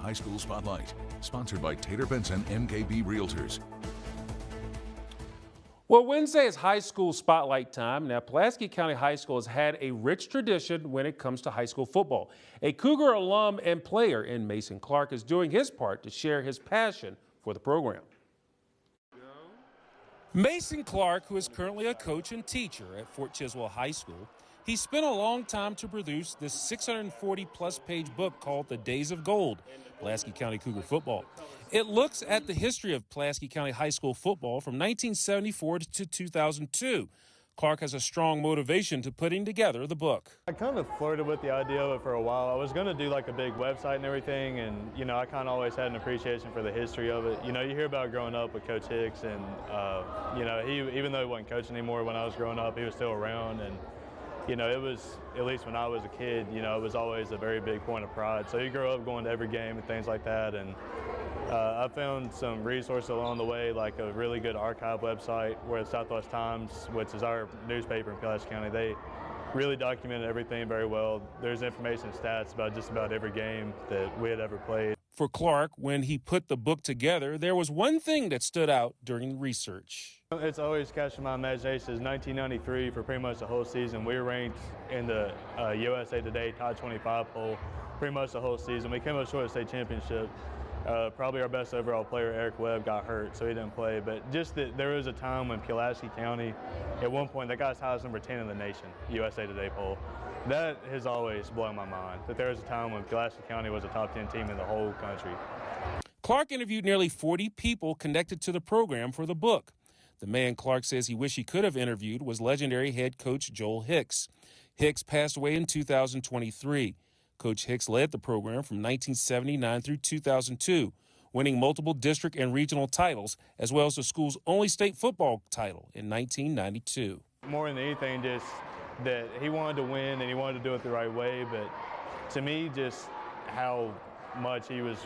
High School Spotlight, sponsored by Tater Benson MKB Realtors. Well, Wednesday is high school spotlight time. Now, Pulaski County High School has had a rich tradition when it comes to high school football. A Cougar alum and player in Mason Clark is doing his part to share his passion for the program. Mason Clark, who is currently a coach and teacher at Fort Chiswell High School, he spent a long time to produce this 640-plus page book called The Days of Gold, Pulaski County Cougar Football. It looks at the history of Pulaski County High School football from 1974 to 2002. Clark has a strong motivation to putting together the book. I kind of flirted with the idea of it for a while. I was going to do like a big website and everything, and I kind of always had an appreciation for the history of it. You hear about growing up with Coach Hicks, and he, even though he wasn't coaching anymore when I was growing up, he was still around, and it was, at least when I was a kid, it was always a very big point of pride. So you grow up going to every game and things like that, and I found some resources along the way, like a really good archive website where the Southwest Times, which is our newspaper in Pulaski County, they really documented everything very well. There's information and stats about just about every game that we had ever played. For Clark, when he put the book together, there was one thing that stood out during research. It's always catching my imagination. Is 1993 for pretty much the whole season. We were ranked in the USA Today Top 25 poll pretty much the whole season. We came up short of state championship. Probably our best overall player, Eric Webb, got hurt, so he didn't play. But just that there was a time when Pulaski County, at one point, they got as high as number 10 in the nation, USA Today poll. That has always blown my mind, that there was a time when Pulaski County was a top 10 team in the whole country. Clark interviewed nearly 40 people connected to the program for the book. The man Clark says he wished he could have interviewed was legendary head coach Joel Hicks. Hicks passed away in 2023. Coach Hicks led the program from 1979 through 2002, winning multiple district and regional titles, as well as the school's only state football title in 1992. More than anything, just that he wanted to win and he wanted to do it the right way, but to me, just how much he was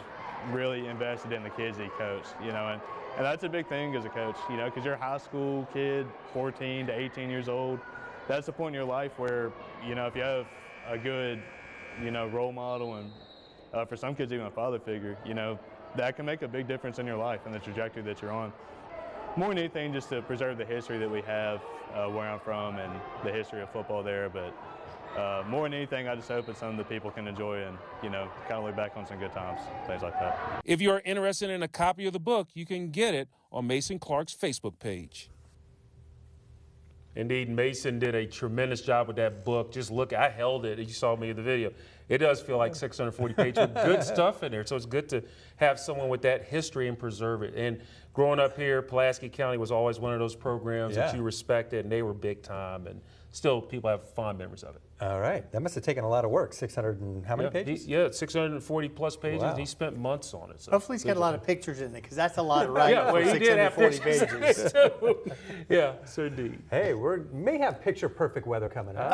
really invested in the kids he coached, and that's a big thing as a coach, because you're a high school kid, 14 to 18 years old. That's the point in your life where, if you have a good, role model, and for some kids even a father figure, that can make a big difference in your life and the trajectory that you're on. More than anything, just to preserve the history that we have where I'm from and the history of football there, but more than anything, I just hope it's something that people can enjoy and, kind of look back on some good times, things like that. If you are interested in a copy of the book, you can get it on Mason Clark's Facebook page. Indeed, Mason did a tremendous job with that book. Just look, I held it, you saw me in the video. It does feel like 640 pages with good stuff in there, so it's good to have someone with that history and preserve it. And growing up here, Pulaski County was always one of those programs that you respected, and they were big time, and still people have fond memories of it. All right, that must have taken a lot of work. 600 and how many pages? 640 plus pages. Wow. He spent months on it. So hopefully he's got a lot of pictures in it, because that's a lot of writing well, for he did have 640 pages. Yeah, so indeed. Hey, we may have picture-perfect weather coming up.